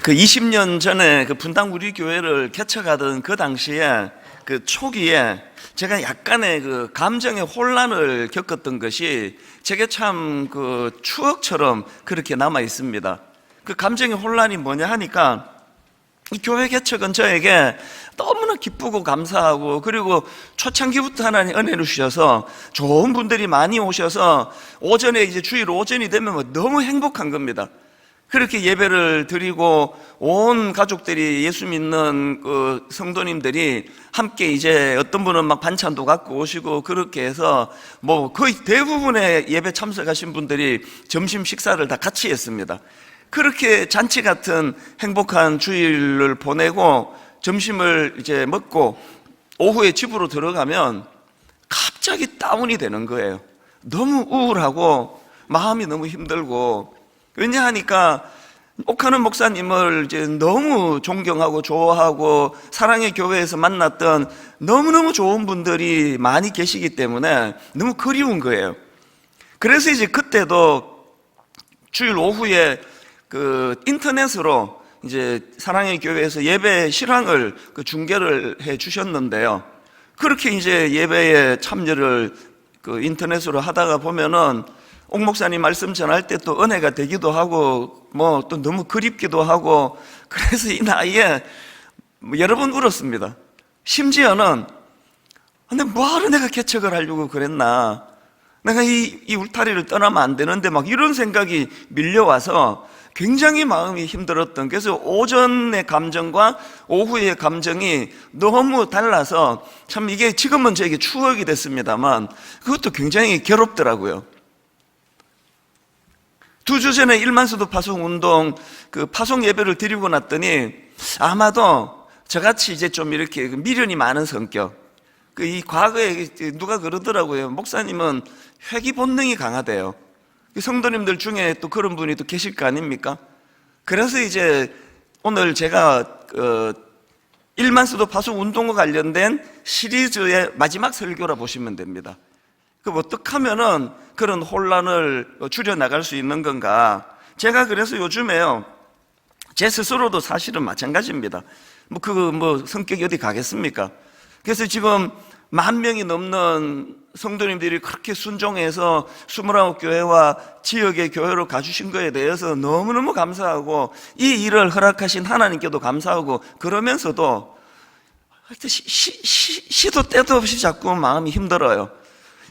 그 20년 전에 그 분당 우리 교회를 개척하던 그 당시에 그 초기에 제가 약간의 그 감정의 혼란을 겪었던 것이 제게 참 그 추억처럼 그렇게 남아 있습니다. 그 감정의 혼란이 뭐냐 하니까 이 교회 개척은 저에게 너무나 기쁘고 감사하고, 그리고 초창기부터 하나님 은혜를 주셔서 좋은 분들이 많이 오셔서 오전에 이제 주일 오전이 되면 너무 행복한 겁니다. 그렇게 예배를 드리고 온 가족들이 예수 믿는 그 성도님들이 함께 이제 어떤 분은 막 반찬도 갖고 오시고 그렇게 해서 뭐 거의 대부분의 예배 참석하신 분들이 점심 식사를 다 같이 했습니다. 그렇게 잔치 같은 행복한 주일을 보내고 점심을 이제 먹고 오후에 집으로 들어가면 갑자기 다운이 되는 거예요. 너무 우울하고 마음이 너무 힘들고, 왜냐하니까 옥하는 목사님을 이제 너무 존경하고 좋아하고 사랑의 교회에서 만났던 너무너무 좋은 분들이 많이 계시기 때문에 너무 그리운 거예요. 그래서 이제 그때도 주일 오후에 그 인터넷으로 이제 사랑의 교회에서 예배 실황을 그 중계를 해 주셨는데요. 그렇게 이제 예배에 참여를 그 인터넷으로 하다가 보면은 옥 목사님 말씀 전할 때 또 은혜가 되기도 하고 뭐 또 너무 그립기도 하고, 그래서 이 나이에 여러 번 울었습니다. 심지어는 근데 뭐하러 내가 개척을 하려고 그랬나, 내가 이 울타리를 떠나면 안 되는데 막 이런 생각이 밀려와서 굉장히 마음이 힘들었던, 그래서 오전의 감정과 오후의 감정이 너무 달라서 참 이게 지금은 저에게 추억이 됐습니다만 그것도 굉장히 괴롭더라고요. 2주 전에 1만수도 파송운동 그 파송 예배를 드리고 났더니 아마도 저같이 이제 좀 이렇게 미련이 많은 성격, 이 과거에 누가 그러더라고요. 목사님은 회귀 본능이 강하대요. 성도님들 중에 또 그런 분이 또 계실 거 아닙니까? 그래서 이제 오늘 제가 1만수도 파송운동과 관련된 시리즈의 마지막 설교라 보시면 됩니다. 그럼 어떻게 하면은 그런 혼란을 줄여나갈 수 있는 건가? 제가 그래서 요즘에요, 제 스스로도 사실은 마찬가지입니다. 성격이 어디 가겠습니까? 그래서 지금 10,000명이 넘는 성도님들이 그렇게 순종해서 29교회와 지역의 교회로 가주신 거에 대해서 너무너무 감사하고, 이 일을 허락하신 하나님께도 감사하고, 그러면서도 시도 때도 없이 자꾸 마음이 힘들어요.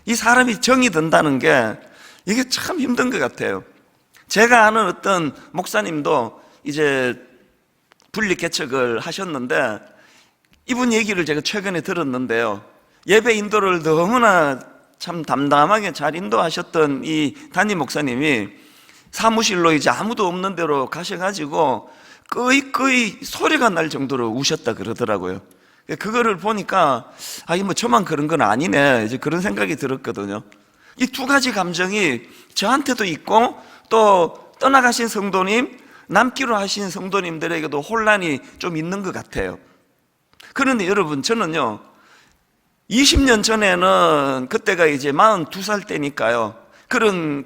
이 사람이 정이 든다는 게 이게 참 힘든 것 같아요. 제가 아는 어떤 목사님도 이제 분리 개척을 하셨는데, 이분 얘기를 제가 최근에 들었는데요, 예배 인도를 너무나 참 담담하게 잘 인도하셨던 이 담임 목사님이 사무실로 이제 아무도 없는 데로 가셔가지고 거의 소리가 날 정도로 우셨다 그러더라고요. 그거를 보니까 뭐 저만 그런 건 아니네, 이제 그런 생각이 들었거든요. 이 두 가지 감정이 저한테도 있고 또 떠나가신 성도님, 남기로 하신 성도님들에게도 혼란이 좀 있는 것 같아요. 그런데 여러분, 저는요 20년 전에는 그때가 이제 42살 때니까요, 그런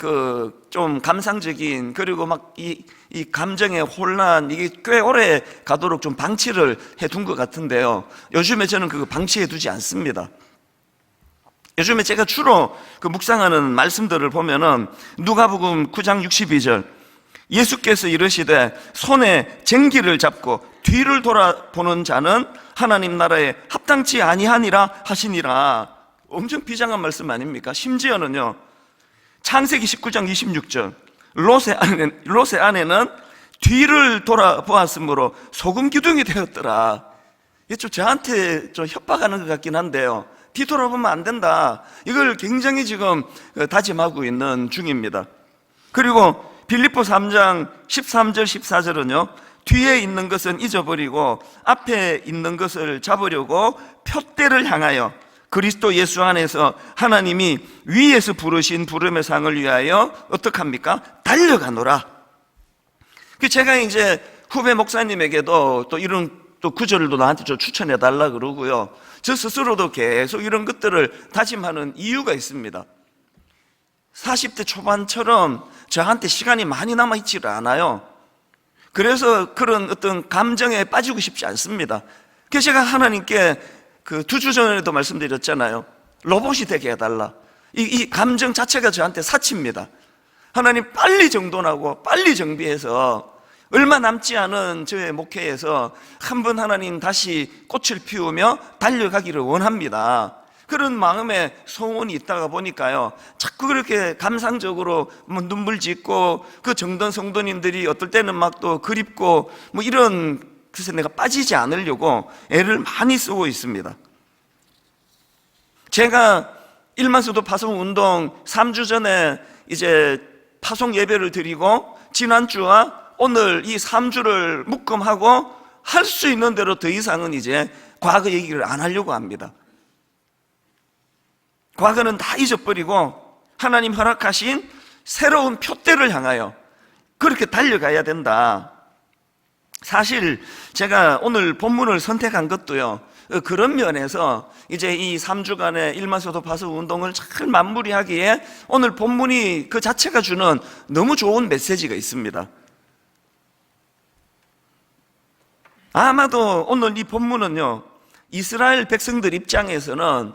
좀 감상적인, 그리고 막 이 감정의 혼란, 이게 꽤 오래 가도록 좀 방치를 해둔 것 같은데요, 요즘에 저는 그거 방치해 두지 않습니다. 요즘에 제가 주로 묵상하는 말씀들을 보면은 누가복음 9장 62절, 예수께서 이르시되 손에 쟁기를 잡고 뒤를 돌아보는 자는 하나님 나라에 합당치 아니하니라 하시니라. 엄청 비장한 말씀 아닙니까? 심지어는요, 창세기 19장 26절, 롯의 아내는 뒤를 돌아보았으므로 소금 기둥이 되었더라. 이게 좀 저한테 좀 협박하는 것 같긴 한데요, 뒤돌아보면 안 된다, 이걸 굉장히 지금 다짐하고 있는 중입니다. 그리고 빌립보 3장 13절 14절은요, 뒤에 있는 것은 잊어버리고 앞에 있는 것을 잡으려고 표대를 향하여 그리스도 예수 안에서 하나님이 위에서 부르신 부름의 상을 위하여 어떡합니까? 달려가노라. 제가 이제 후배 목사님에게도 또 이런 또 구절을 나한테 좀 추천해 달라 그러고요, 저 스스로도 계속 이런 것들을 다짐하는 이유가 있습니다. 40대 초반처럼 저한테 시간이 많이 남아있지를 않아요. 그래서 그런 어떤 감정에 빠지고 싶지 않습니다. 그래서 제가 하나님께 그 2주 전에도 말씀드렸잖아요. 로봇이 되게 해달라. 이 감정 자체가 저한테 사치입니다. 하나님 빨리 정돈하고 빨리 정비해서 얼마 남지 않은 저의 목회에서 한번 하나님 다시 꽃을 피우며 달려가기를 원합니다. 그런 마음에 소원이 있다가 보니까요, 자꾸 그렇게 감상적으로 뭐 눈물 짓고 그 정돈 성도님들이 어떨 때는 막 또 그립고 뭐 이런, 그래서 내가 빠지지 않으려고 애를 많이 쓰고 있습니다. 제가 일만수도 파송 운동 3주 전에 이제 파송 예배를 드리고 지난주와 오늘 이 3주를 묶음하고 할 수 있는 대로 더 이상은 이제 과거 얘기를 안 하려고 합니다. 과거는 다 잊어버리고 하나님 허락하신 새로운 표대를 향하여 그렇게 달려가야 된다. 사실 제가 오늘 본문을 선택한 것도요, 그런 면에서 이제 이 3주간의 일만소도 파수 운동을 잘 마무리하기에 오늘 본문이 그 자체가 주는 너무 좋은 메시지가 있습니다. 아마도 오늘 이 본문은요, 이스라엘 백성들 입장에서는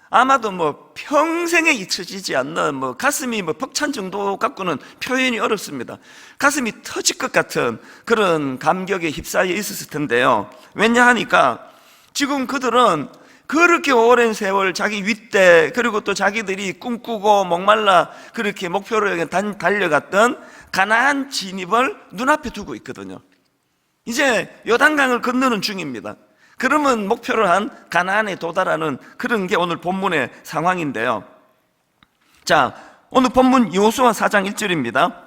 아마도 뭐 평생에 잊혀지지 않는 뭐 가슴이 뭐 벅찬 정도 갖고는 표현이 어렵습니다. 가슴이 터질 것 같은 그런 감격에 휩싸여 있었을 텐데요. 왜냐 하니까 지금 그들은 그렇게 오랜 세월 자기 윗대, 그리고 또 자기들이 꿈꾸고 목말라 그렇게 목표로 향해 달려갔던 가나안 진입을 눈앞에 두고 있거든요. 이제 요단강을 건너는 중입니다. 그러면 목표를 한 가나안에 도달하는 그런 게 오늘 본문의 상황인데요. 자, 오늘 본문 여호수아 4장 1절입니다.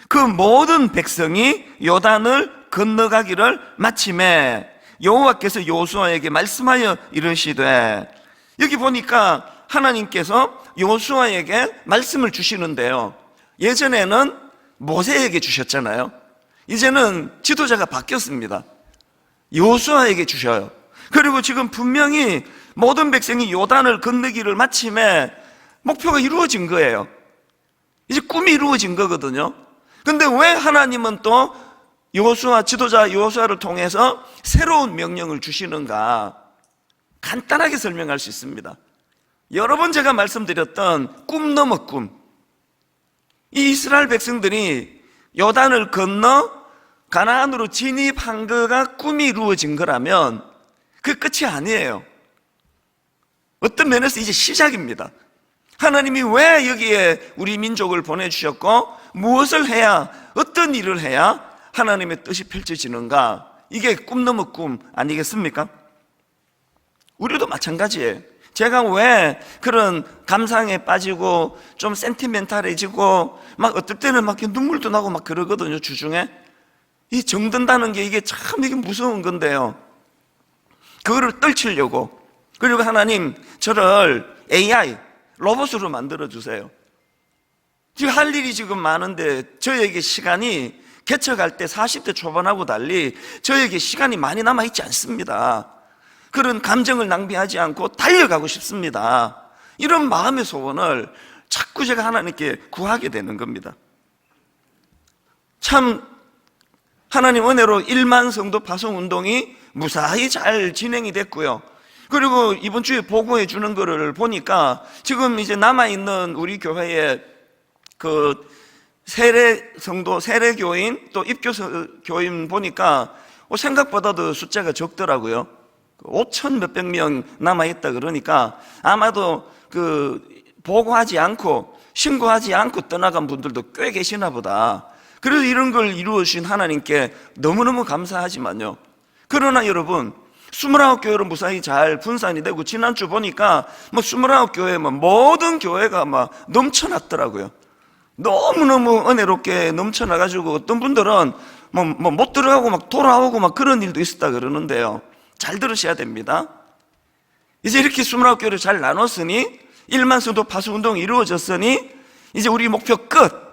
그 모든 백성이 요단을 건너가기를 마침에 여호와께서 여호수아에게 말씀하여 이르시되, 여기 보니까 하나님께서 여호수아에게 말씀을 주시는데요, 예전에는 모세에게 주셨잖아요. 이제는 지도자가 바뀌었습니다. 여호수아에게 주셔요. 그리고 지금 분명히 모든 백성이 요단을 건너기를 마침에 목표가 이루어진 거예요. 이제 꿈이 이루어진 거거든요. 근데 왜 하나님은 또 여호수아, 지도자 여호수아를 통해서 새로운 명령을 주시는가? 간단하게 설명할 수 있습니다. 여러 번 제가 말씀드렸던 꿈 넘어 꿈. 이 이스라엘 백성들이 요단을 건너 가나안으로 진입한 거가 꿈이 이루어진 거라면 그 끝이 아니에요. 어떤 면에서 이제 시작입니다. 하나님이 왜 여기에 우리 민족을 보내주셨고 무엇을 해야, 어떤 일을 해야 하나님의 뜻이 펼쳐지는가? 이게 꿈 넘어 꿈 아니겠습니까? 우리도 마찬가지예요. 제가 왜 그런 감상에 빠지고 좀 센티멘탈해지고 막 어떨 때는 막 눈물도 나고 막 그러거든요, 주중에. 이 정든다는 게 이게 참 이게 무서운 건데요. 그거를 떨치려고. 그리고 하나님, 저를 AI, 로봇으로 만들어주세요. 지금 할 일이 지금 많은데 저에게 시간이 개척할 때 40대 초반하고 달리 저에게 시간이 많이 남아있지 않습니다. 그런 감정을 낭비하지 않고 달려가고 싶습니다. 이런 마음의 소원을 자꾸 제가 하나님께 구하게 되는 겁니다. 참 하나님 은혜로 1만 성도 파송 운동이 무사히 잘 진행이 됐고요. 그리고 이번 주에 보고해 주는 거를 보니까 지금 이제 남아있는 우리 교회에 그 세례 성도, 세례 교인, 또 입교 교인 보니까 생각보다도 숫자가 적더라고요. 5천 몇백 명 남아있다 그러니까 아마도 그 보고하지 않고 신고하지 않고 떠나간 분들도 꽤 계시나 보다. 그래서 이런 걸 이루어주신 하나님께 너무너무 감사하지만요, 그러나 여러분 29교회로 무사히 잘 분산이 되고 지난주 보니까 뭐 29교회 뭐 모든 교회가 막 넘쳐났더라고요. 너무너무 은혜롭게 넘쳐나가지고 어떤 분들은 뭐 못 들어가고 막 돌아오고 막 그런 일도 있었다 그러는데요, 잘 들으셔야 됩니다. 이제 이렇게 29교회를 잘 나눴으니 1만 성도 파수 운동이 이루어졌으니 이제 우리 목표 끝.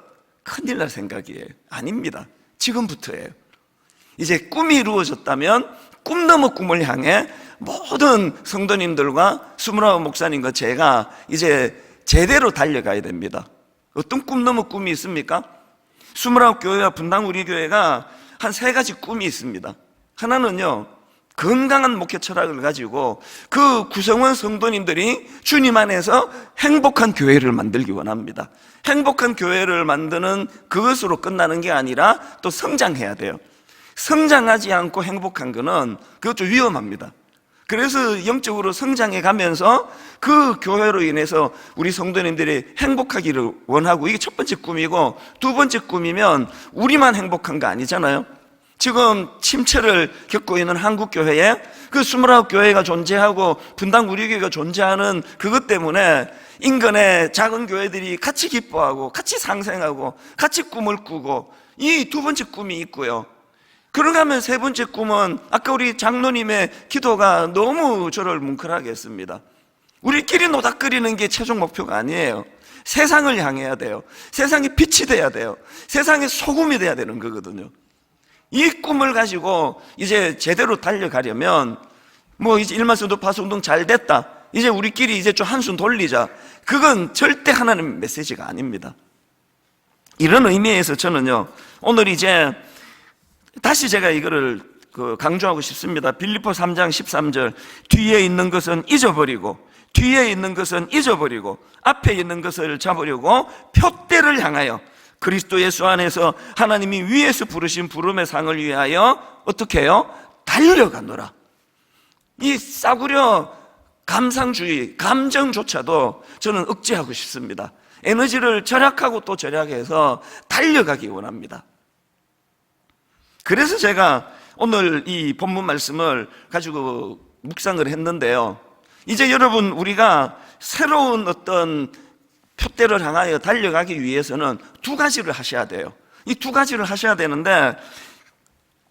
큰일 날 생각이에요. 아닙니다. 지금부터예요. 이제 꿈이 이루어졌다면 꿈 넘어 꿈을 향해 모든 성도님들과 29 목사님과 제가 이제 제대로 달려가야 됩니다. 어떤 꿈 넘어 꿈이 있습니까? 29 교회와 분당 우리 교회가 한 세 가지 꿈이 있습니다. 하나는요, 건강한 목회 철학을 가지고 그 구성원 성도님들이 주님 안에서 행복한 교회를 만들기 원합니다. 행복한 교회를 만드는 그것으로 끝나는 게 아니라 또 성장해야 돼요. 성장하지 않고 행복한 거는 그것 좀 위험합니다. 그래서 영적으로 성장해 가면서 그 교회로 인해서 우리 성도님들이 행복하기를 원하고, 이게 첫 번째 꿈이고, 두 번째 꿈이면 우리만 행복한 거 아니잖아요. 지금 침체를 겪고 있는 한국교회에 그 29교회가 존재하고 분당 우리 교회가 존재하는 그것 때문에 인근의 작은 교회들이 같이 기뻐하고 같이 상생하고 같이 꿈을 꾸고, 이 두 번째 꿈이 있고요. 그러고 하면 세 번째 꿈은 아까 우리 장로님의 기도가 너무 저를 뭉클하게 했습니다. 우리끼리 노닥거리는 게 최종 목표가 아니에요. 세상을 향해야 돼요. 세상에 빛이 돼야 돼요. 세상에 소금이 돼야 되는 거거든요. 이 꿈을 가지고 이제 제대로 달려가려면 뭐 이제 일만성도 파송동 잘 됐다, 이제 우리끼리 이제 좀 한숨 돌리자, 그건 절대 하나님의 메시지가 아닙니다. 이런 의미에서 저는요, 오늘 이제 다시 제가 이거를 강조하고 싶습니다. 빌립보 3장 13절, 뒤에 있는 것은 잊어버리고, 뒤에 있는 것은 잊어버리고 앞에 있는 것을 잡으려고 표대를 향하여 그리스도 예수 안에서 하나님이 위에서 부르신 부름의 상을 위하여 어떻게 해요? 달려가노라. 이 싸구려 감상주의, 감정조차도 저는 억제하고 싶습니다. 에너지를 절약하고 또 절약해서 달려가기 원합니다. 그래서 제가 오늘 이 본문 말씀을 가지고 묵상을 했는데요, 이제 여러분, 우리가 새로운 어떤 표대를 향하여 달려가기 위해서는 두 가지를 하셔야 돼요. 이 두 가지를 하셔야 되는데,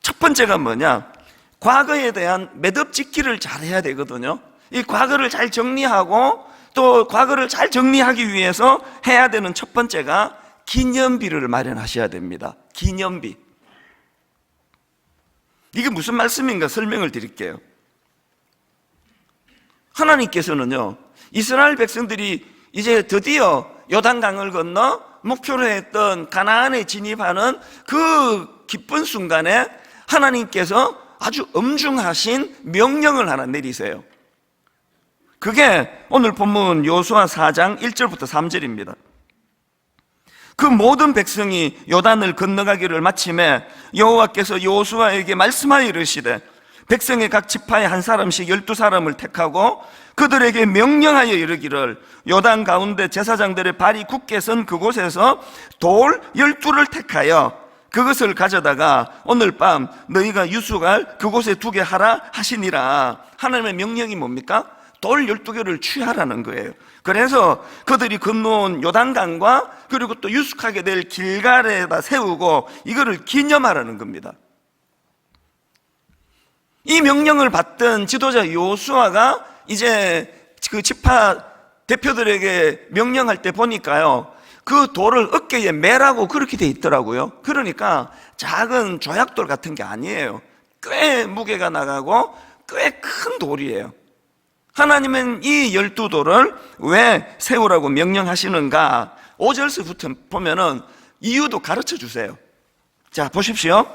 첫 번째가 뭐냐? 과거에 대한 매듭 짓기를 잘 해야 되거든요. 이 과거를 잘 정리하고 또 과거를 잘 정리하기 위해서 해야 되는 첫 번째가 기념비를 마련하셔야 됩니다. 기념비. 이게 무슨 말씀인가 설명을 드릴게요. 하나님께서는요, 이스라엘 백성들이 이제 드디어 요단강을 건너 목표로 했던 가나안에 진입하는 그 기쁜 순간에 하나님께서 아주 엄중하신 명령을 하나 내리세요. 그게 오늘 본문 여호수아 4장 1절부터 3절입니다. 그 모든 백성이 요단을 건너가기를 마침에 여호와께서 여호수아에게 말씀하여 이르시되, 백성의 각 지파에 한 사람씩 12사람을 택하고 그들에게 명령하여 이르기를, 요단 가운데 제사장들의 발이 굳게 선 그곳에서 돌 12를 택하여 그것을 가져다가 오늘 밤 너희가 유숙할 그곳에 두게 하라 하시니라. 하나님의 명령이 뭡니까? 돌 12개를 취하라는 거예요. 그래서 그들이 건너온 요단강과 그리고 또 유숙하게 될 길갈에다 세우고 이거를 기념하라는 겁니다. 이 명령을 받던 지도자 여호수아가 이제 그 지파 대표들에게 명령할 때 보니까요, 그 돌을 어깨에 매라고 그렇게 돼 있더라고요. 그러니까 작은 조약돌 같은 게 아니에요. 꽤 무게가 나가고 꽤 큰 돌이에요. 하나님은 이 12돌을 왜 세우라고 명령하시는가? 5절서부터 보면은 이유도 가르쳐 주세요. 자, 보십시오.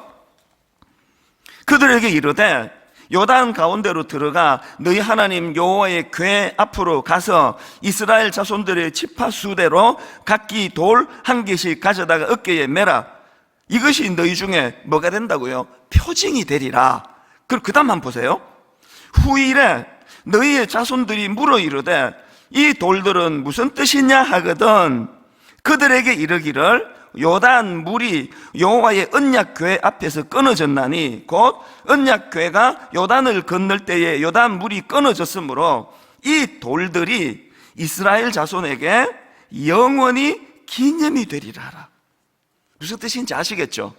그들에게 이르되, 요단 가운데로 들어가 너희 하나님 여호와의 궤 앞으로 가서 이스라엘 자손들의 지파 수대로 각기 돌 한 개씩 가져다가 어깨에 매라. 이것이 너희 중에 뭐가 된다고요? 표징이 되리라. 그 다음 한번 보세요. 후일에 너희의 자손들이 물어 이르되 이 돌들은 무슨 뜻이냐 하거든 그들에게 이르기를, 요단 물이 여호와의 언약궤 앞에서 끊어졌나니 곧 언약궤가 요단을 건널 때에 요단 물이 끊어졌으므로 이 돌들이 이스라엘 자손에게 영원히 기념이 되리라. 무슨 뜻인지 아시겠죠?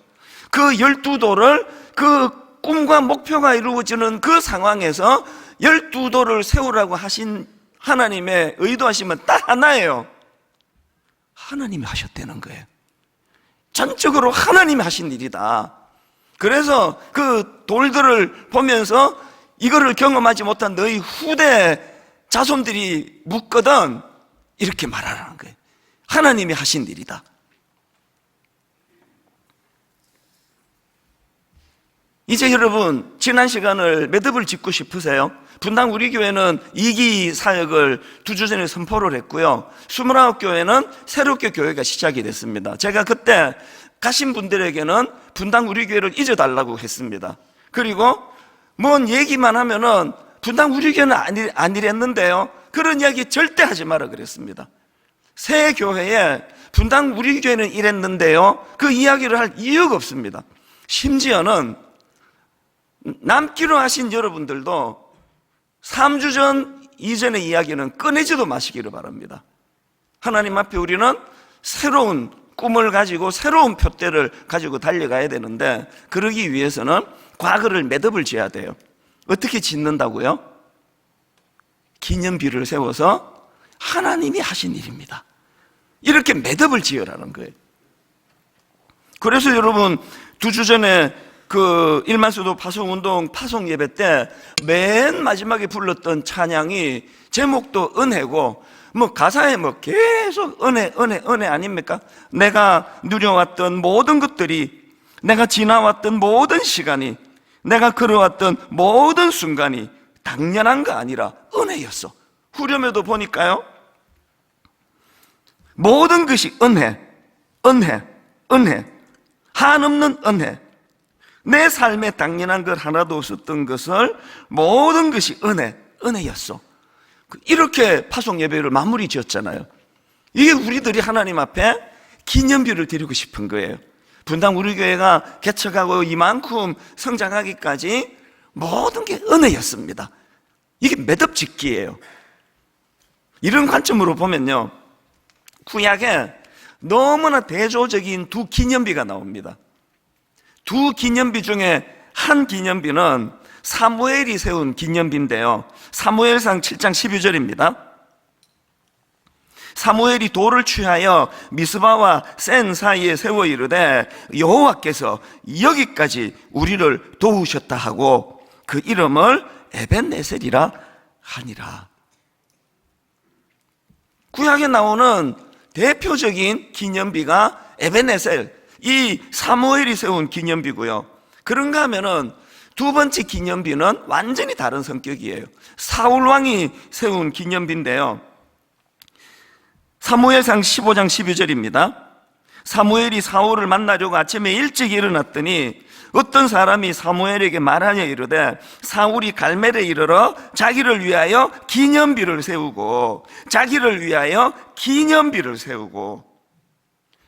그 12돌을 그 꿈과 목표가 이루어지는 그 상황에서 12돌을 세우라고 하신 하나님의 의도하심은 딱 하나예요. 하나님이 하셨다는 거예요. 전적으로 하나님이 하신 일이다. 그래서 그 돌들을 보면서 이거를 경험하지 못한 너희 후대 자손들이 묻거든 이렇게 말하라는 거예요. 하나님이 하신 일이다. 이제 여러분, 지난 시간을 매듭을 짓고 싶으세요? 분당 우리 교회는 2기 사역을 2주 전에 선포를 했고요. 29교회는 새롭게 교회가 시작이 됐습니다. 제가 그때 가신 분들에게는 분당 우리 교회를 잊어달라고 했습니다. 그리고 뭔 얘기만 하면은 분당 우리 교회는 아니랬는데요, 그런 이야기 절대 하지 마라 그랬습니다. 새 교회에 분당 우리 교회는 이랬는데요, 그 이야기를 할 이유가 없습니다. 심지어는 남기로 하신 여러분들도 3주 전 이전의 이야기는 꺼내지도 마시기를 바랍니다. 하나님 앞에 우리는 새로운 꿈을 가지고 새로운 표대를 가지고 달려가야 되는데, 그러기 위해서는 과거를 매듭을 지어야 돼요. 어떻게 짓는다고요? 기념비를 세워서 하나님이 하신 일입니다. 이렇게 매듭을 지으라는 거예요. 그래서 여러분, 2주 전에 그 일만수도 파송운동 파송 예배 때 맨 마지막에 불렀던 찬양이 제목도 은혜고, 뭐 가사에 뭐 계속 은혜 아닙니까? 내가 누려왔던 모든 것들이, 내가 지나왔던 모든 시간이, 내가 걸어왔던 모든 순간이 당연한 거 아니라 은혜였어. 후렴에도 보니까요, 모든 것이 은혜, 한없는 은혜, 내 삶에 당연한 것 하나도 없었던 것을 모든 것이 은혜였어. 이렇게 파송 예배를 마무리 지었잖아요. 이게 우리들이 하나님 앞에 기념비를 드리고 싶은 거예요. 분당 우리 교회가 개척하고 이만큼 성장하기까지 모든 게 은혜였습니다. 이게 매듭짓기예요. 이런 관점으로 보면요, 구약에 너무나 대조적인 두 기념비가 나옵니다. 두 기념비 중에 한 기념비는 사무엘이 세운 기념비인데요, 사무엘상 7장 12절입니다. 사무엘이 돌을 취하여 미스바와 센 사이에 세워 이르되 여호와께서 여기까지 우리를 도우셨다 하고 그 이름을 에벤네셀이라 하니라. 구약에 나오는 대표적인 기념비가 에벤네셀, 이 사무엘이 세운 기념비고요. 그런가 하면은 두 번째 기념비는 완전히 다른 성격이에요. 사울 왕이 세운 기념비인데요, 사무엘상 15장 12절입니다. 사무엘이 사울을 만나려고 아침에 일찍 일어났더니 어떤 사람이 사무엘에게 말하여 이르되 사울이 갈멜에 이르러 자기를 위하여 기념비를 세우고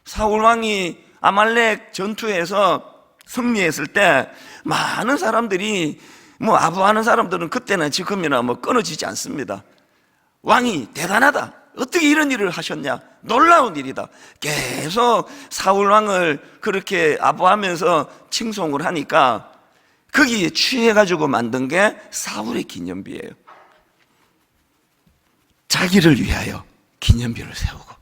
사울 왕이 아말렉 전투에서 승리했을 때 많은 사람들이, 뭐 아부하는 사람들은 그때나 지금이나 뭐 끊어지지 않습니다. 왕이 대단하다, 어떻게 이런 일을 하셨냐, 놀라운 일이다, 계속 사울 왕을 그렇게 아부하면서 칭송을 하니까 거기에 취해가지고 만든 게 사울의 기념비예요. 자기를 위하여 기념비를 세우고,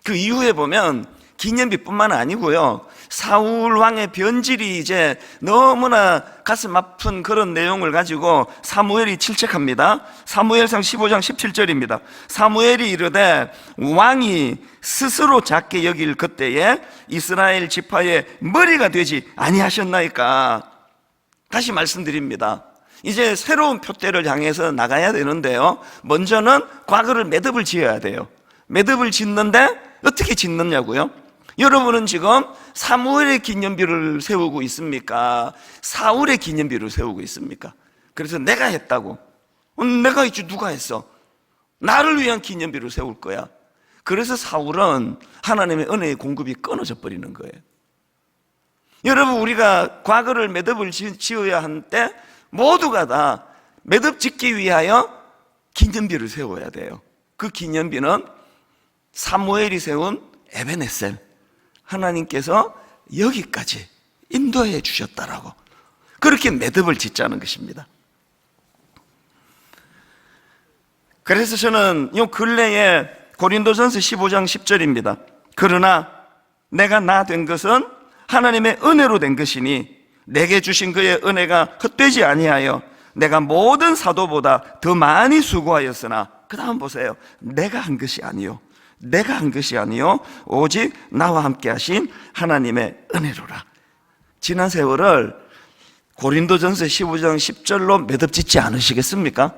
그 이후에 보면 기념비뿐만 아니고요, 사울 왕의 변질이 이제 너무나 가슴 아픈 그런 내용을 가지고 사무엘이 질책합니다. 사무엘상 15장 17절입니다. 사무엘이 이르되 왕이 스스로 작게 여길 그때에 이스라엘 지파의 머리가 되지 아니하셨나이까. 다시 말씀드립니다. 이제 새로운 표대를 향해서 나가야 되는데요, 먼저는 과거를 매듭을 지어야 돼요. 매듭을 짓는데 어떻게 짓느냐고요? 여러분은 지금 사무엘의 기념비를 세우고 있습니까? 사울의 기념비를 세우고 있습니까? 그래서 내가 했다고, 내가 있지, 누가 했어? 나를 위한 기념비를 세울 거야. 그래서 사울은 하나님의 은혜의 공급이 끊어져 버리는 거예요. 여러분, 우리가 과거를 매듭을 지어야 할 때 모두가 다 매듭 짓기 위하여 기념비를 세워야 돼요. 그 기념비는 사무엘이 세운 에벤네셀, 하나님께서 여기까지 인도해 주셨다라고, 그렇게 매듭을 짓자는 것입니다. 그래서 저는 이 근래에 고린도전서 15장 10절입니다. 그러나 내가 나 된 것은 하나님의 은혜로 된 것이니 내게 주신 그의 은혜가 헛되지 아니하여 내가 모든 사도보다 더 많이 수고하였으나, 그 다음 보세요. 내가 한 것이 아니요 오직 나와 함께 하신 하나님의 은혜로라. 지난 세월을 고린도전서 15장 10절로 매듭짓지 않으시겠습니까?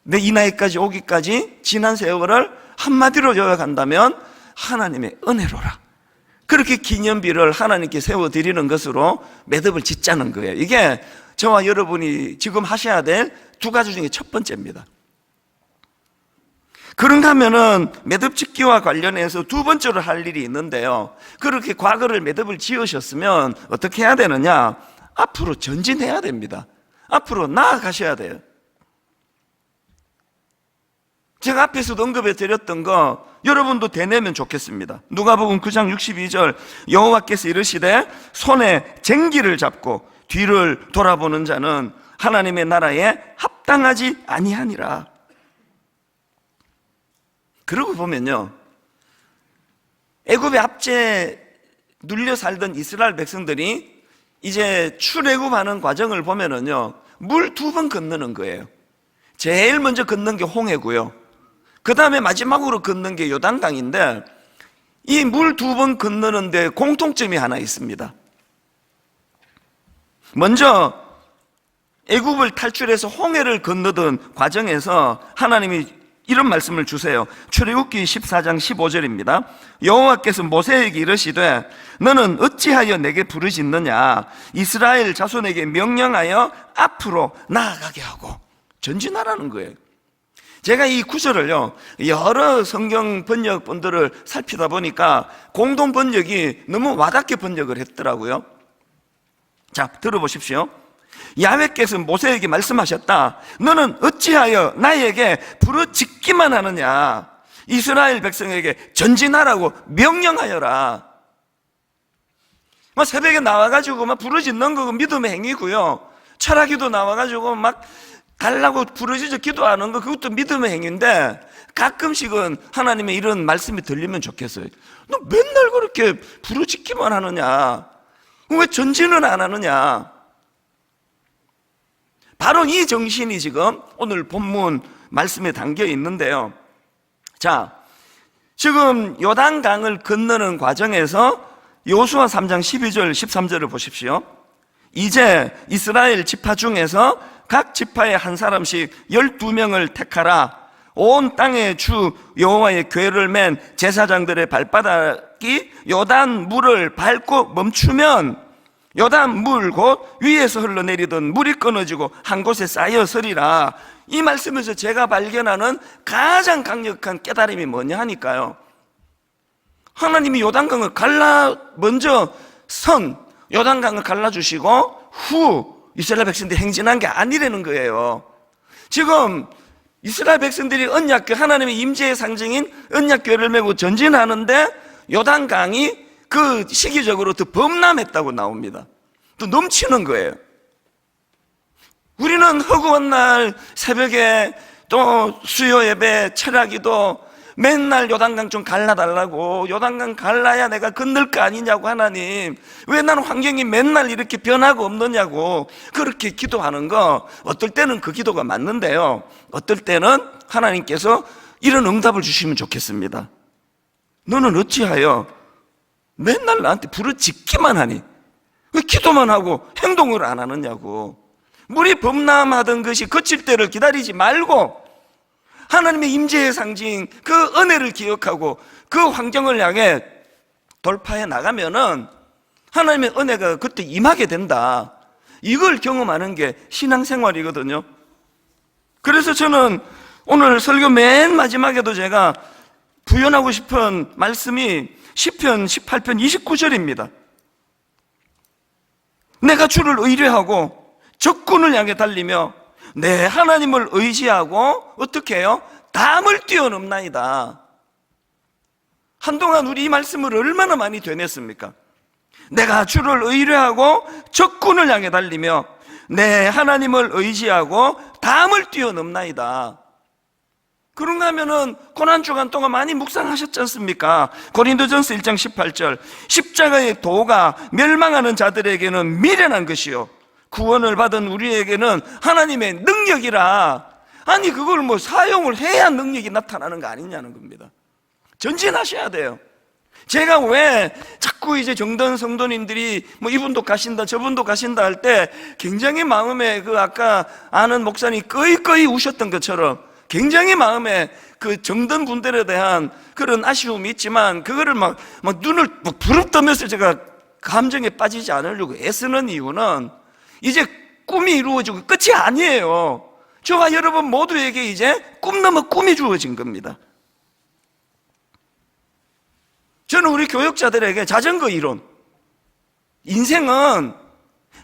내 이 나이까지 오기까지 지난 세월을 한마디로 요약한다면 하나님의 은혜로라. 그렇게 기념비를 하나님께 세워드리는 것으로 매듭을 짓자는 거예요. 이게 저와 여러분이 지금 하셔야 될 두 가지 중에 첫 번째입니다. 그런가 하면은 매듭 짓기와 관련해서 두 번째로 할 일이 있는데요, 그렇게 과거를 매듭을 지으셨으면 어떻게 해야 되느냐? 앞으로 전진해야 됩니다. 앞으로 나아가셔야 돼요. 제가 앞에서도 언급해 드렸던 거 여러분도 되뇌면 좋겠습니다. 누가복음 9장 62절, 여호와께서 이르시되 손에 쟁기를 잡고 뒤를 돌아보는 자는 하나님의 나라에 합당하지 아니하니라. 그러고 보면요, 애굽의 압제에 눌려 살던 이스라엘 백성들이 이제 출애굽하는 과정을 보면은요, 물 두 번 건너는 거예요. 제일 먼저 건넌 게 홍해고요, 그 다음에 마지막으로 건넌 게 요단강인데, 이 물 두 번 건너는데 공통점이 하나 있습니다. 먼저 애굽을 탈출해서 홍해를 건너던 과정에서 하나님이 이런 말씀을 주세요. 출애굽기 14장 15절입니다. 여호와께서 모세에게 이르시되 너는 어찌하여 내게 부르짖느냐? 이스라엘 자손에게 명령하여 앞으로 나아가게 하고. 전진하라는 거예요. 제가 이 구절을요, 여러 성경 번역본들을 살피다 보니까 공동 번역이 너무 와닿게 번역을 했더라고요. 자, 들어보십시오. 야훼께서 모세에게 말씀하셨다. 너는 어찌하여 나에게 부르짖기만 하느냐? 이스라엘 백성에게 전진하라고 명령하여라. 새벽에 나와가지고 막 부르짖는 거 믿음의 행위고요, 철학기도 나와가지고 막 달라고 부르짖어 기도하는 거, 그것도 믿음의 행위인데, 가끔씩은 하나님의 이런 말씀이 들리면 좋겠어요. 너 맨날 그렇게 부르짖기만 하느냐? 왜 전진은 안 하느냐? 바로 이 정신이 지금 오늘 본문 말씀에 담겨 있는데요. 자, 지금 요단강을 건너는 과정에서 여호수아 3장 12절 13절을 보십시오. 이제 이스라엘 지파 중에서 각 지파에 한 사람씩 12명을 택하라. 온 땅의 주 여호와의 궤를 맨 제사장들의 발바닥이 요단 물을 밟고 멈추면 요단 물 곧 위에서 흘러내리던 물이 끊어지고 한 곳에 쌓여 서리라. 이 말씀에서 제가 발견하는 가장 강력한 깨달음이 뭐냐 하니까요, 하나님이 요단강을 먼저 요단강을 갈라주시고 후 이스라엘 백성들이 행진한 게 아니라는 거예요. 지금 이스라엘 백성들이 언약궤, 하나님의 임재의 상징인 언약궤를 메고 전진하는데 요단강이 그 시기적으로 더 범람했다고 나옵니다. 또 넘치는 거예요. 우리는 허구한 날 새벽에 또 수요 예배, 철야기도 맨날 요단강 좀 갈라달라고, 요단강 갈라야 내가 건널 거 아니냐고, 하나님 왜 나는 환경이 맨날 이렇게 변화가 없느냐고 그렇게 기도하는 거, 어떨 때는 그 기도가 맞는데요, 어떨 때는 하나님께서 이런 응답을 주시면 좋겠습니다. 너는 어찌하여 맨날 나한테 부르짖기만 하니? 왜 기도만 하고 행동을 안 하느냐고. 물이 범람하던 것이 그칠 때를 기다리지 말고 하나님의 임재의 상징 그 은혜를 기억하고 그 환경을 향해 돌파해 나가면은 하나님의 은혜가 그때 임하게 된다. 이걸 경험하는 게 신앙생활이거든요. 그래서 저는 오늘 설교 맨 마지막에도 제가 부연하고 싶은 말씀이 시편 18편 29절입니다. 내가 주를 의뢰하고 적군을 향해 달리며 내 하나님을 의지하고 어떻게 해요? 담을 뛰어넘나이다. 한동안 우리 이 말씀을 얼마나 많이 되냈습니까? 내가 주를 의뢰하고 적군을 향해 달리며 내 하나님을 의지하고 담을 뛰어넘나이다. 그런가 하면은 고난주간 동안 많이 묵상하셨지 않습니까? 고린도전서 1장 18절, 십자가의 도가 멸망하는 자들에게는 미련한 것이요 구원을 받은 우리에게는 하나님의 능력이라. 아니 그걸 사용을 해야 능력이 나타나는 거 아니냐는 겁니다. 전진하셔야 돼요. 제가 왜 자꾸 이제 정든 성도님들이 뭐 이분도 가신다 저분도 가신다 할 때 굉장히 마음에 그 아까 아는 목사님 꺼이꺼이 우셨던 것처럼 굉장히 마음에 그 정든 분들에 대한 그런 아쉬움이 있지만 그거를 막 눈을 막 부릅뜨면서 제가 감정에 빠지지 않으려고 애쓰는 이유는 이제 꿈이 이루어지고 끝이 아니에요. 저와 여러분 모두에게 이제 꿈 넘어 꿈이 주어진 겁니다. 저는 우리 교역자들에게 자전거 이론, 인생은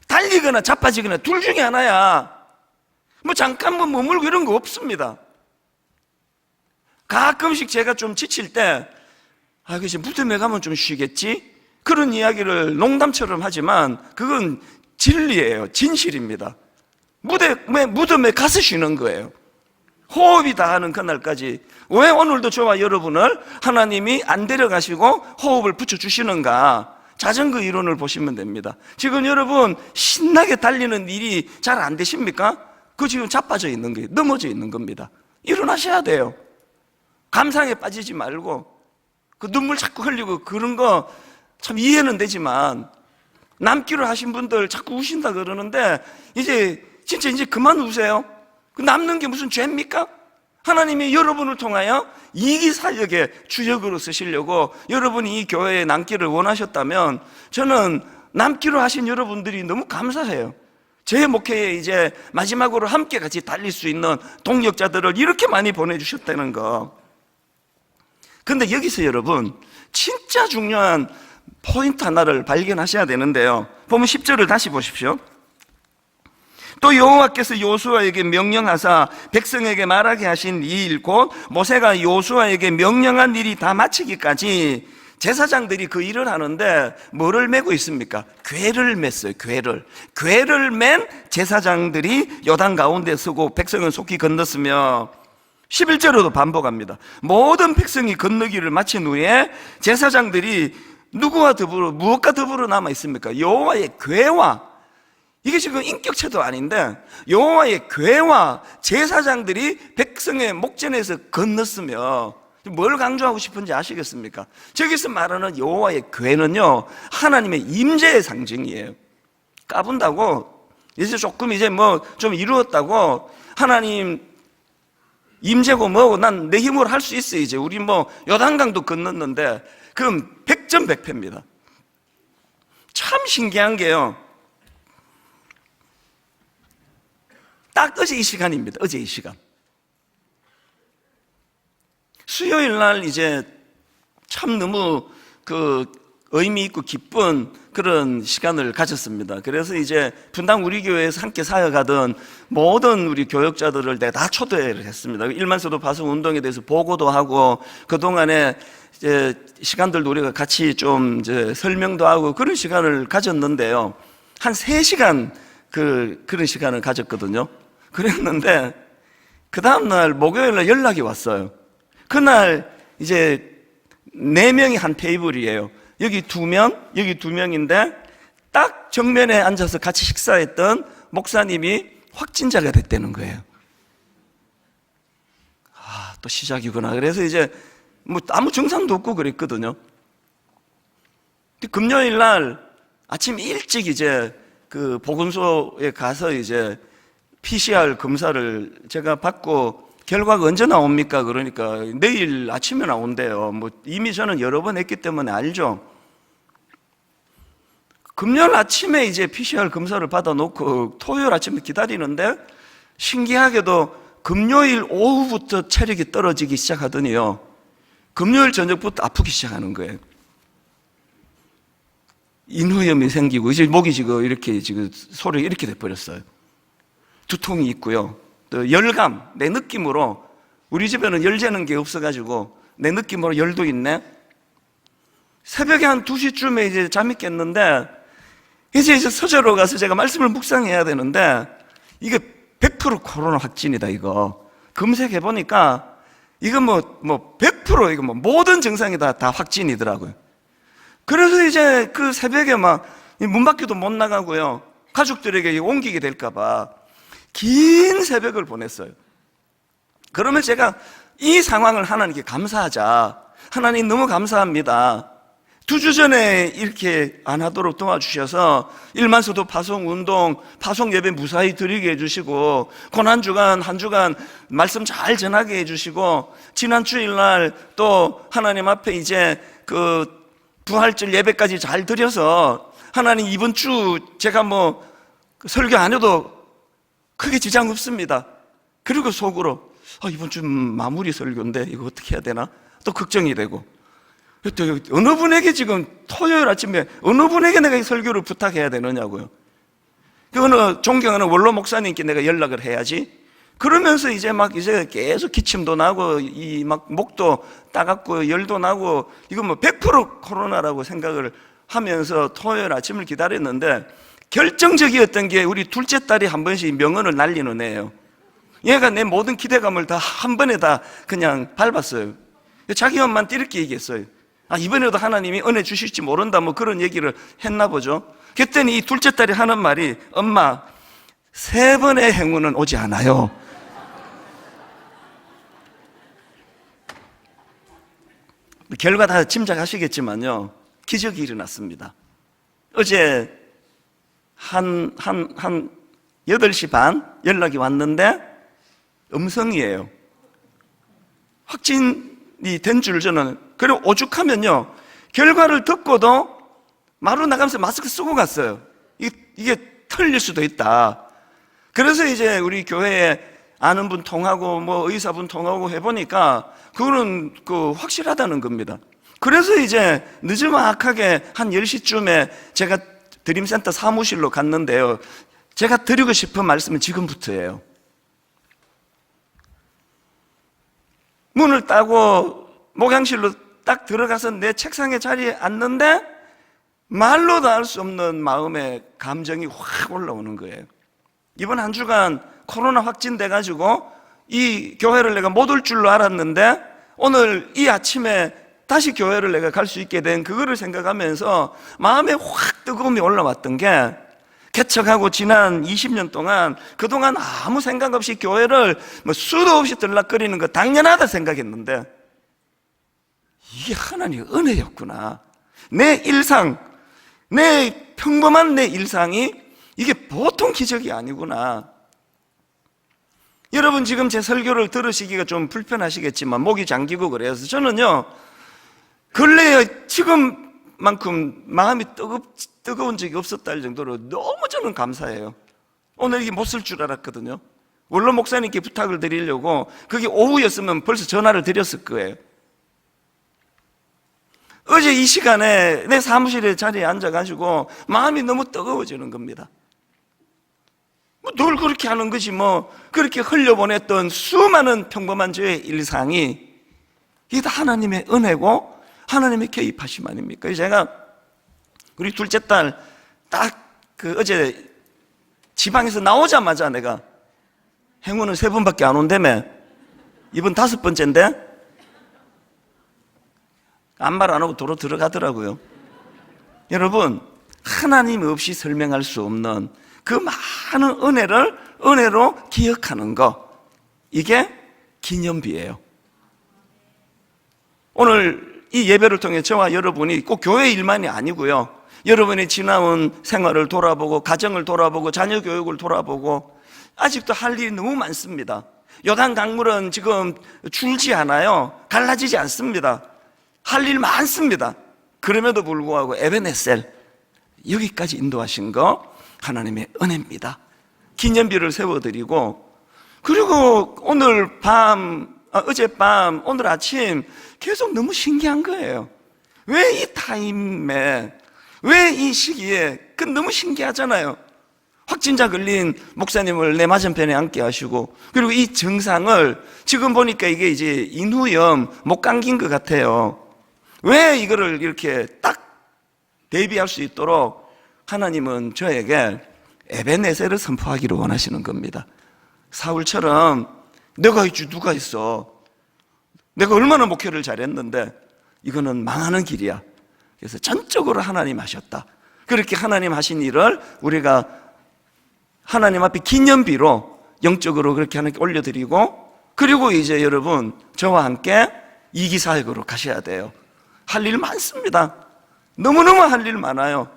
달리거나 자빠지거나 둘 중에 하나야. 뭐 잠깐 뭐 머물고 이런 거 없습니다. 가끔씩 제가 좀 지칠 때 그치 무덤에 가면 좀 쉬겠지? 그런 이야기를 농담처럼 하지만 그건 진리예요. 진실입니다. 무덤에 가서 쉬는 거예요. 호흡이 다하는 그날까지. 왜 오늘도 저와 여러분을 하나님이 안 데려가시고 호흡을 붙여주시는가? 자전거 이론을 보시면 됩니다. 지금 여러분 신나게 달리는 일이 잘 안 되십니까? 그거 지금 자빠져 있는 거예요. 넘어져 있는 겁니다. 일어나셔야 돼요. 감상에 빠지지 말고 그 눈물 자꾸 흘리고 그런 거 참 이해는 되지만 남기로 하신 분들 자꾸 우신다 그러는데 이제 진짜 이제 그만 우세요. 남는 게 무슨 죄입니까? 하나님이 여러분을 통하여 이기사역의 주역으로 쓰시려고 여러분이 이 교회에 남기를 원하셨다면 저는 남기로 하신 여러분들이 너무 감사해요. 제 목회에 이제 마지막으로 함께 같이 달릴 수 있는 동역자들을 이렇게 많이 보내주셨다는 거. 근데 여기서 여러분 진짜 중요한 포인트 하나를 발견하셔야 되는데요. 보면 10절을 다시 보십시오. 또 여호와께서 요수아에게 명령하사 백성에게 말하게 하신 이 일 곧 모세가 요수아에게 명령한 일이 다 마치기까지 제사장들이 그 일을 하는데 뭐를 메고 있습니까? 궤를 맸어요. 궤를 맨 제사장들이 요단 가운데 서고 백성은 속히 건넜으며 11절로도 반복합니다. 모든 백성이 건너기를 마친 후에 제사장들이 누구와 더불어 무엇과 더불어 남아 있습니까? 여호와의 궤와, 이게 지금 인격체도 아닌데 여호와의 궤와 제사장들이 백성의 목전에서 건넜으며 뭘 강조하고 싶은지 아시겠습니까? 저기서 말하는 여호와의 궤는요 하나님의 임재의 상징이에요. 까분다고 이제 조금 이제 뭐 좀 이루었다고 하나님 임재고 뭐고 난 내 힘으로 할 수 있어. 이제 우리 뭐 요단강도 건넜는데 그럼 100점 100패입니다. 참 신기한 게요, 딱 어제 이 시간입니다. 어제 이 시간 수요일 날 이제 참 너무 그 의미 있고 기쁜 그런 시간을 가졌습니다. 그래서 이제 분당 우리 교회에서 함께 사역하던 모든 우리 교역자들을 내가 다 초대를 했습니다. 일만서도 봐서 운동에 대해서 보고도 하고 그동안에 이제 시간들도 우리가 같이 좀 이제 설명도 하고 그런 시간을 가졌는데요. 한 3시간 그런 시간을 가졌거든요. 그랬는데 그 다음날 목요일날 연락이 왔어요. 그날 이제 4명이 한 테이블이에요. 여기 2명, 여기 2명인데 딱 정면에 앉아서 같이 식사했던 목사님이 확진자가 됐다는 거예요. 또 시작이구나. 그래서 이제 뭐 아무 증상도 없고 그랬거든요. 금요일 날 아침 일찍 이제 그 보건소에 가서 이제 PCR 검사를 제가 받고 결과가 언제 나옵니까? 그러니까 내일 아침에 나온대요. 뭐 이미 저는 여러 번 했기 때문에 알죠. 금요일 아침에 이제 PCR 검사를 받아놓고 토요일 아침에 기다리는데 신기하게도 금요일 오후부터 체력이 떨어지기 시작하더니요, 금요일 저녁부터 아프기 시작하는 거예요. 인후염이 생기고 이제 목이 지금 이렇게 지금 소리가 이렇게 돼버렸어요. 두통이 있고요. 또 열감, 내 느낌으로 우리 집에는 열 재는 게 없어가지고 내 느낌으로 열도 있네. 새벽에 한 2시쯤에 이제 잠이 깼는데 이제 서재로 가서 제가 말씀을 묵상해야 되는데 이게 100% 코로나 확진이다 이거. 검색해 보니까 이거 뭐 100% 이거 뭐 모든 증상이 다 확진이더라고요. 그래서 이제 그 새벽에 막 문 밖에도 못 나가고요. 가족들에게 옮기게 될까봐 긴 새벽을 보냈어요. 그러면 제가 이 상황을 하나님께 감사하자. 하나님 너무 감사합니다. 2주 전에 이렇게 안 하도록 도와주셔서 일만서도 파송운동, 파송예배 무사히 드리게 해주시고, 고난주간 한 주간 말씀 잘 전하게 해주시고, 지난 주일날 또 하나님 앞에 이제 그 부활절 예배까지 잘 드려서 하나님 이번 주 제가 뭐 설교 안 해도 크게 지장 없습니다. 그리고 속으로 이번 주 마무리 설교인데 이거 어떻게 해야 되나 또 걱정이 되고, 또 어느 분에게 지금 토요일 아침에 어느 분에게 내가 이 설교를 부탁해야 되느냐고요. 그 어느 존경하는 원로 목사님께 내가 연락을 해야지. 그러면서 이제 계속 기침도 나고 이 막 목도 따갑고 열도 나고 이거 뭐 100% 코로나라고 생각을 하면서 토요일 아침을 기다렸는데, 결정적이었던 게 우리 둘째 딸이 한 번씩 명언을 날리는 애예요. 얘가 내 모든 기대감을 다 한 번에 다 그냥 밟았어요. 자기 엄마한테 이렇게 얘기했어요. 이번에도 하나님이 은혜 주실지 모른다 뭐 그런 얘기를 했나 보죠. 그랬더니 이 둘째 딸이 하는 말이, 엄마 3번의 행운은 오지 않아요. 결과 다 짐작하시겠지만요, 기적이 일어났습니다. 어제 한 8시 반 연락이 왔는데 음성이에요. 확진이 된 줄 저는, 그리고 오죽하면요, 결과를 듣고도 마루 나가면서 마스크 쓰고 갔어요. 이게 틀릴 수도 있다. 그래서 이제 우리 교회에 아는 분 통하고 뭐 의사분 통하고 해보니까 그거는 확실하다는 겁니다. 그래서 이제 늦지막하게 한 10시쯤에 제가 드림센터 사무실로 갔는데요, 제가 드리고 싶은 말씀은 지금부터예요. 문을 따고 목양실로 딱 들어가서 내 책상에 자리에 앉는데 말로도 할 수 없는 마음의 감정이 확 올라오는 거예요. 이번 한 주간 코로나 확진돼가지고 이 교회를 내가 못 올 줄로 알았는데 오늘 이 아침에 다시 교회를 내가 갈 수 있게 된 그거를 생각하면서 마음에 확 뜨거움이 올라왔던 게, 개척하고 지난 20년 동안 그동안 아무 생각 없이 교회를 뭐 수도 없이 들락거리는 거 당연하다 생각했는데, 이게 하나님의 은혜였구나. 내 일상, 내 평범한 내 일상이 이게 보통 기적이 아니구나. 여러분 지금 제 설교를 들으시기가 좀 불편하시겠지만 목이 잠기고 그래서 저는요, 근래에 지금만큼 마음이 뜨거운 적이 없었다 할 정도로 너무 저는 감사해요. 오늘 이게 못 쓸 줄 알았거든요. 원로 목사님께 부탁을 드리려고, 그게 오후였으면 벌써 전화를 드렸을 거예요. 어제 이 시간에 내 사무실에 자리에 앉아가지고 마음이 너무 뜨거워지는 겁니다. 늘 그렇게 하는 것이 그렇게 흘려보냈던 수많은 평범한 저의 일상이 이게 다 하나님의 은혜고 하나님의 개입하심 아닙니까? 제가 우리 둘째 딸 딱 어제 지방에서 나오자마자 내가 행운은 3번밖에 안 온다며, 이번 5번째인데 아무 말 안 하고 도로 들어가더라고요. 여러분, 하나님 없이 설명할 수 없는 그 많은 은혜로 기억하는 거, 이게 기념비예요. 오늘 이 예배를 통해 저와 여러분이 꼭 교회 일만이 아니고요, 여러분이 지나온 생활을 돌아보고 가정을 돌아보고 자녀 교육을 돌아보고 아직도 할 일이 너무 많습니다. 요단 강물은 지금 줄지 않아요. 갈라지지 않습니다. 할 일 많습니다. 그럼에도 불구하고 에베네셀, 여기까지 인도하신 거 하나님의 은혜입니다. 기념비를 세워드리고, 그리고 오늘 밤, 어젯밤, 오늘 아침 계속 너무 신기한 거예요. 왜 이 타임에, 왜 이 시기에, 너무 신기하잖아요. 확진자 걸린 목사님을 내 맞은편에 앉게 하시고, 그리고 이 증상을 지금 보니까 이게 이제 인후염, 목 감기인 것 같아요. 왜 이거를 이렇게 딱 대비할 수 있도록 하나님은 저에게 에베네셀을 선포하기를 원하시는 겁니다. 사울처럼 내가 있지 누가 있어, 내가 얼마나 목회를 잘했는데 이거는 망하는 길이야. 그래서 전적으로 하나님 하셨다. 그렇게 하나님 하신 일을 우리가 하나님 앞에 기념비로 영적으로 그렇게 하나님께 올려드리고, 그리고 이제 여러분 저와 함께 이기사역으로 가셔야 돼요. 할 일 많습니다. 너무너무 할 일 많아요.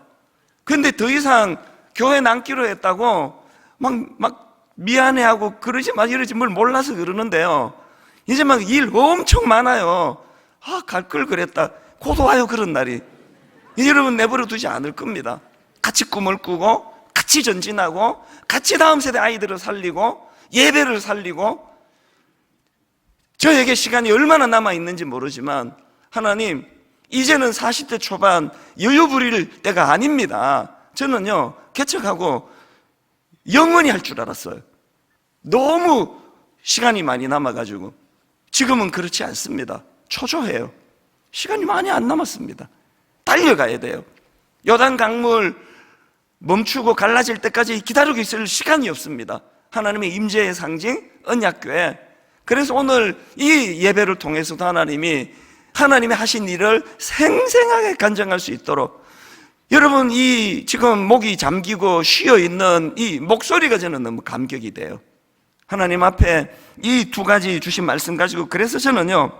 근데 더 이상 교회 남기로 했다고 막 미안해하고 그러지 마 이러지 뭘 몰라서 그러는데요. 이제 막 일 엄청 많아요. 갈 걸 그랬다. 곧 와요, 그런 날이. 여러분 내버려 두지 않을 겁니다. 같이 꿈을 꾸고 같이 전진하고 같이 다음 세대 아이들을 살리고 예배를 살리고. 저에게 시간이 얼마나 남아있는지 모르지만 하나님, 이제는 40대 초반 여유 부릴 때가 아닙니다. 저는요 개척하고 영원히 할 줄 알았어요. 너무 시간이 많이 남아가지고. 지금은 그렇지 않습니다. 초조해요. 시간이 많이 안 남았습니다. 달려가야 돼요. 요단 강물 멈추고 갈라질 때까지 기다리고 있을 시간이 없습니다. 하나님의 임재의 상징 언약교회. 그래서 오늘 이 예배를 통해서도 하나님이 하신 일을 생생하게 간증할 수 있도록, 여러분 이 지금 목이 잠기고 쉬어있는 이 목소리가 저는 너무 감격이 돼요. 하나님 앞에 이 두 가지 주신 말씀 가지고. 그래서 저는요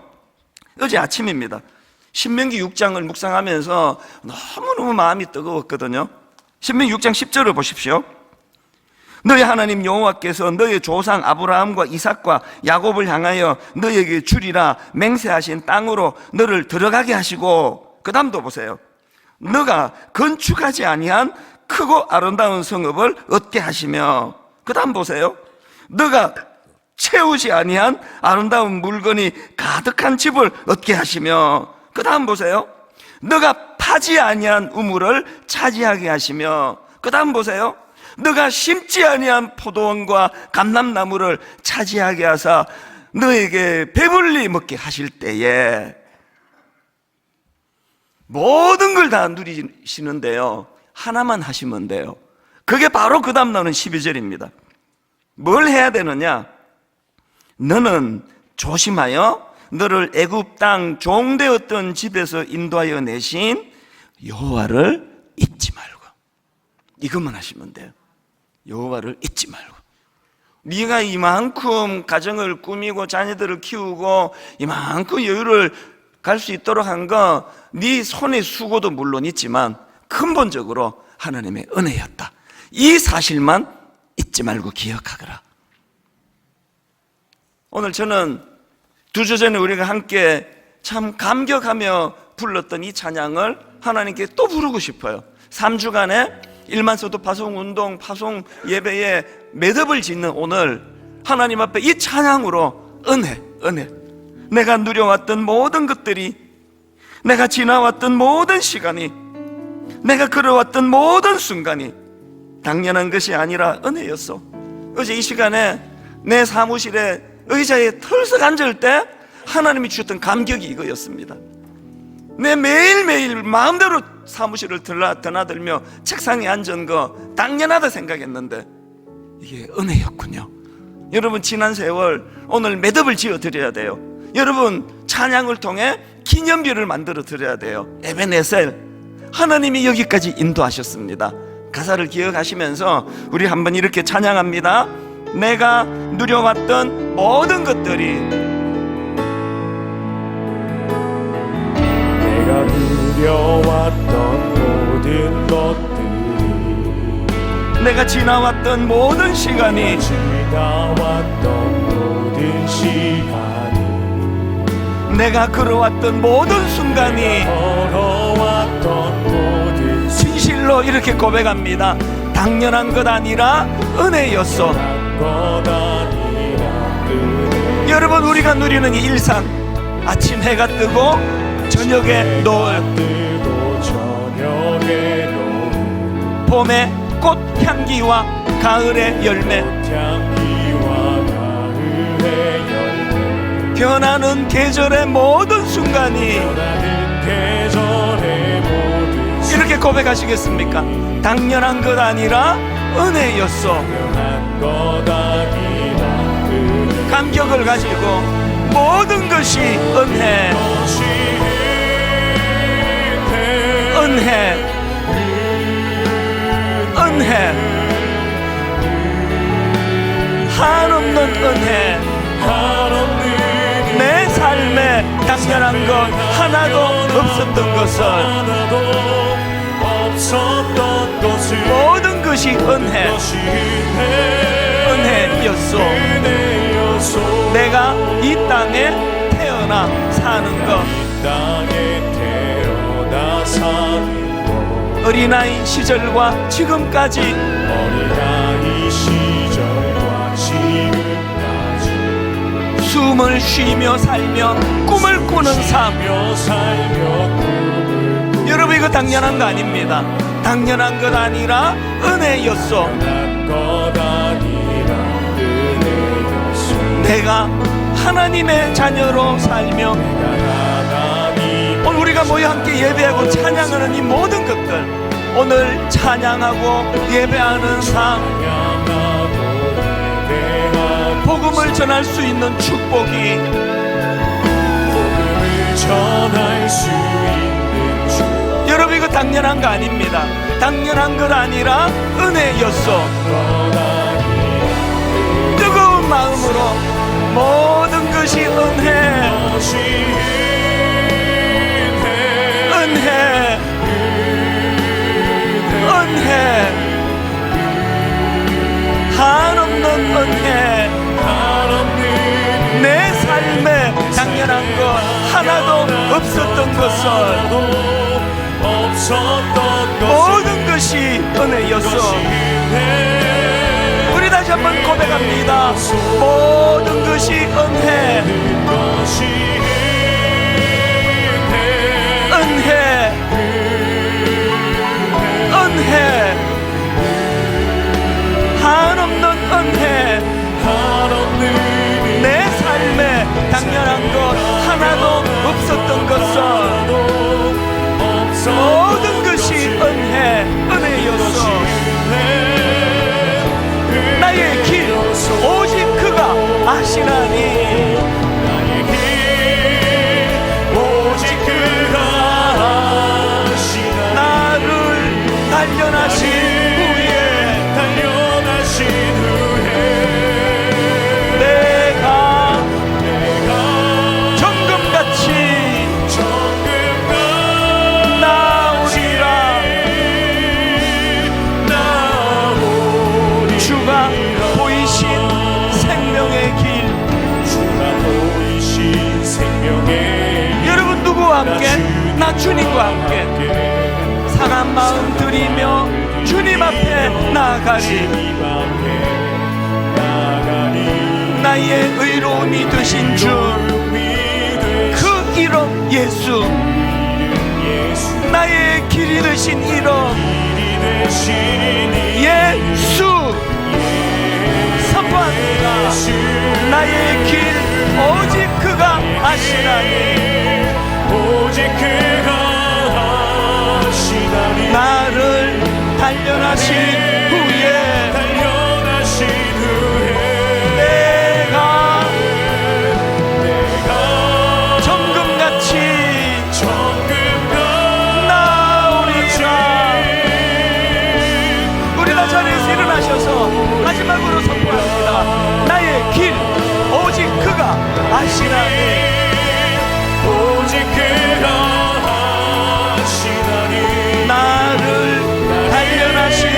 어제 아침입니다, 신명기 6장을 묵상하면서 너무너무 마음이 뜨거웠거든요. 신명기 6장 10절을 보십시오. 너희 하나님 여호와께서 너희 조상 아브라함과 이삭과 야곱을 향하여 너희에게 주리라 맹세하신 땅으로 너를 들어가게 하시고, 그 다음도 보세요. 너가 건축하지 아니한 크고 아름다운 성읍을 얻게 하시며, 그 다음 보세요. 너가 채우지 아니한 아름다운 물건이 가득한 집을 얻게 하시며, 그 다음 보세요. 너가 파지 아니한 우물을 차지하게 하시며, 그 다음 보세요. 너가 심지 아니한 포도원과 감람나무를 차지하게 하사 너에게 배불리 먹게 하실 때에. 모든 걸 다 누리시는데요 하나만 하시면 돼요. 그게 바로 그 다음 나오는 12절입니다 뭘 해야 되느냐? 너는 조심하여 너를 애굽 땅 종되었던 집에서 인도하여 내신 여호와를 잊지 말고. 이것만 하시면 돼요. 여호와를 잊지 말고. 네가 이만큼 가정을 꾸미고 자녀들을 키우고 이만큼 여유를 갈 수 있도록 한 거 네 손의 수고도 물론 있지만 근본적으로 하나님의 은혜였다. 이 사실만 잊지 말고 기억하거라. 오늘 저는 2주 전에 우리가 함께 참 감격하며 불렀던 이 찬양을 하나님께 또 부르고 싶어요. 3주간의 일만서도 파송운동, 파송 예배에 매듭을 짓는 오늘 하나님 앞에 이 찬양으로 은혜. 내가 누려왔던 모든 것들이, 내가 지나왔던 모든 시간이, 내가 걸어왔던 모든 순간이 당연한 것이 아니라 은혜였어. 어제 이 시간에 내 사무실에 의자에 털썩 앉을 때 하나님이 주셨던 감격이 이거였습니다. 내 매일매일 마음대로 사무실을 드나들며 책상에 앉은 거 당연하다 생각했는데 이게 은혜였군요. 여러분 지난 세월 오늘 매듭을 지어 드려야 돼요. 여러분 찬양을 통해 기념비를 만들어 드려야 돼요. 에베네셀, 하나님이 여기까지 인도하셨습니다. 가사를 기억하시면서 우리 한번 이렇게 찬양합니다. 내가 누려왔던 모든 것들이, 내가 누려왔던 모든 것들이, 내가 지나왔던 모든 시간이, 지나왔던 모든 시간이, 내가 걸어왔던 모든 순간이, 걸어왔던 모든 진실로 이렇게 고백합니다. 당연한 것 아니라 은혜였어. 것 아니라 은혜. 여러분 우리가 누리는 이 일상, 아침 해가 뜨고 저녁에 노을, 뜨고 저녁에 노을, 봄의 꽃향기와 가을의 열매, 향기와 가을의 열매, 변하는 계절의 모든 순간이, 변하는 계절의 모든 이렇게 고백하시겠습니까? 당연한 것 아니라 은혜였어. 당연한 것 아니라 은혜. 감격을 가지고 모든 것이 은혜, 은혜, 은혜, 한없는 은혜, 내 삶에 당연한 것 하나도 없었던 것을 모든 것이 은혜였소. 내가 이 땅에 태어나 사는 것, 어린아이 시절과 지금까지 숨을 쉬며 살며 꿈을 꾸는 삶. 여러분, 이거 당연한 거 아닙니다. 당연한 것 아니라 은혜였소. 내가 하나님의 자녀로 살며 오늘 우리가 모여 함께 예배하고 찬양하는 이 모든 것들, 오늘 찬양하고 예배하는 삶, 복음을 전할 수 있는 축복이, 여러분 이거 당연한 거 아닙니다. 당연한 것 아니라 은혜였소. 뜨거운 마음으로 모든 것이 은혜, 은혜, 은혜, 한없는 은혜. 내 삶에 당연한 것 하나도 없었던 것을 모든 것이 은혜였어. 우리 다시 한번 고백합니다. 모든 것이 은혜, 은혜, 은혜, 한없는 은혜. 내 삶에 당연한 것 하나도 없었던 것을 모든 것이 은혜였어. 나의 길 오직 그가 아시나니, 오직 그가 나를 단련하신 후에 내가 정금같이 나오리라. 주가 보이신 생명의 길. 여러분 누구와 함께? 나 주님과 함께 상한 마음 들이며 주님 앞에 나아가리. 나의 의로움이 되신 주, 그 이름 예수, 나의 길이 되신 이름 예수. 선포합니다. 나의 길 오직 그가 아시나니, 오직 그가 아시나니. 나를 단련하신 후에 내가 정금같이 나오리라. 우리 다 자리에서 일어나셔서 마지막으로 선포합니다. 나의 길 오직 그가 아시나니, 오직 그가 아시나니. 나를 단련하신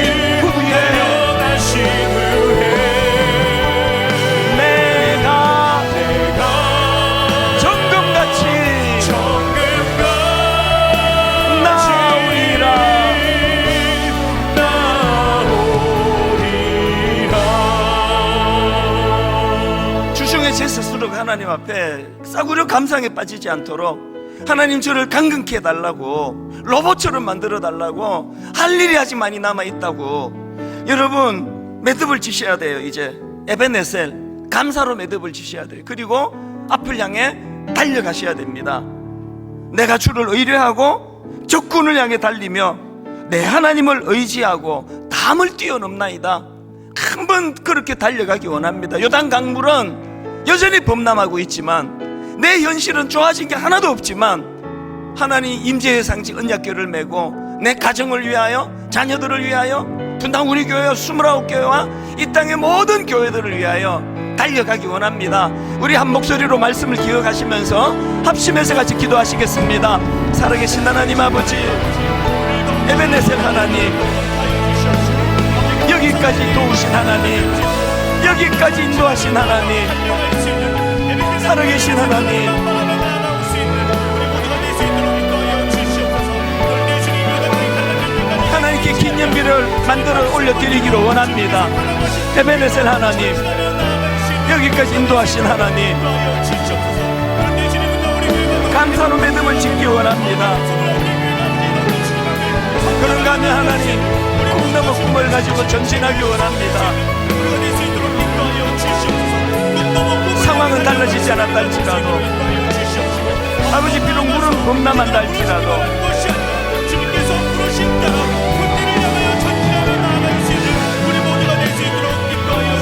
후에 내가 정금같이 나오리라. 주중에 제 스스로가 하나님 앞에 싸구려 감상에 빠지지 않도록 하나님 저를 강건케 해달라고, 로봇처럼 만들어 달라고, 할 일이 아직 많이 남아있다고. 여러분 매듭을 지셔야 돼요. 이제 에베네셀, 감사로 매듭을 지셔야 돼요. 그리고 앞을 향해 달려가셔야 됩니다. 내가 주를 의뢰하고 적군을 향해 달리며 내 하나님을 의지하고 담을 뛰어넘나이다. 한번 그렇게 달려가기 원합니다. 요단 강물은 여전히 범람하고 있지만, 내 현실은 좋아진 게 하나도 없지만, 하나님 임재의 상징 언약궤를 메고 내 가정을 위하여, 자녀들을 위하여, 분당 우리 교회와 29교회와 이 땅의 모든 교회들을 위하여 달려가기 원합니다. 우리 한 목소리로 말씀을 기억하시면서 합심해서 같이 기도하시겠습니다. 살아계신 하나님 아버지, 에베네셀 하나님, 여기까지 도우신 하나님, 여기까지 인도하신 하나님, 살아계신 하나님, 하나님께 기념비를 만들어 올려드리기를 원합니다. 에베네셀 하나님, 여기까지 인도하신 하나님, 감사로 믿음을 짓기 원합니다. 그런가 하면 하나님, 꿈 넘어 꿈을 가지고 전진하기 원합니다. 상황은 달라지지 않았다 할지라도, 아버지 비록 물은 범람한다 할지라도,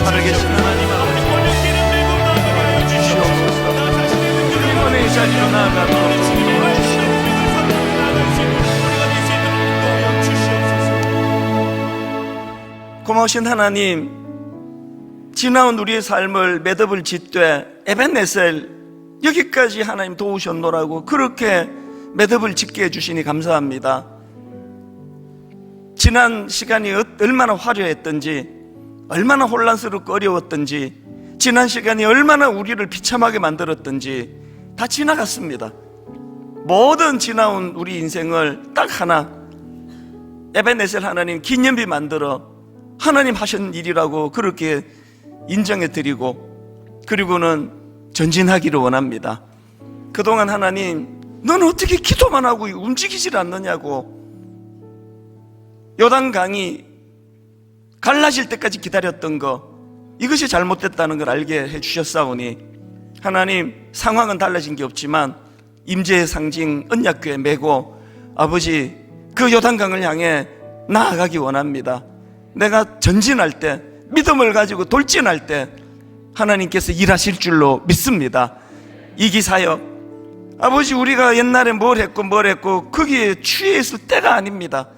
살아계신 하나님 아버지, 주시옵소서. 주님의 자리로 나아가도록 고마우신 하나님, 지나온 우리의 삶을 매듭을 짓되 에벤네셀 여기까지 하나님 도우셨노라고 그렇게 매듭을 짓게 해주시니 감사합니다. 지난 시간이 얼마나 화려했던지, 얼마나 혼란스럽고 어려웠던지, 지난 시간이 얼마나 우리를 비참하게 만들었던지 다 지나갔습니다. 모든 지나온 우리 인생을 딱 하나 에벤네셀 하나님 기념비 만들어 하나님 하신 일이라고 그렇게 인정해 드리고, 그리고는 전진하기를 원합니다. 그동안 하나님, 넌 어떻게 기도만 하고 움직이질 않느냐고, 요단강이 갈라질 때까지 기다렸던 거, 이것이 잘못됐다는 걸 알게 해주셨사오니 하나님, 상황은 달라진 게 없지만 임재의 상징 언약궤 메고 아버지 그 요단강을 향해 나아가기 원합니다. 내가 전진할 때, 믿음을 가지고 돌진할 때 하나님께서 일하실 줄로 믿습니다. 이기사역, 아버지 우리가 옛날에 뭘 했고 거기에 취해 있을 때가 아닙니다.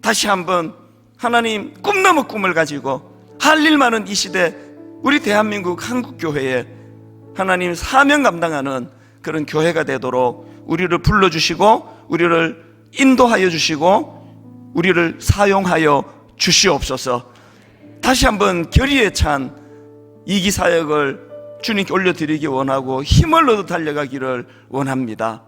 다시 한번 하나님 꿈 넘어 꿈을 가지고 할 일 많은 이 시대, 우리 대한민국 한국교회에 하나님 사명 감당하는 그런 교회가 되도록 우리를 불러주시고 우리를 인도하여 주시고 우리를 사용하여 주시옵소서. 다시 한번 결의에 찬 이기사역을 주님께 올려드리기 원하고 힘을 얻어 달려가기를 원합니다.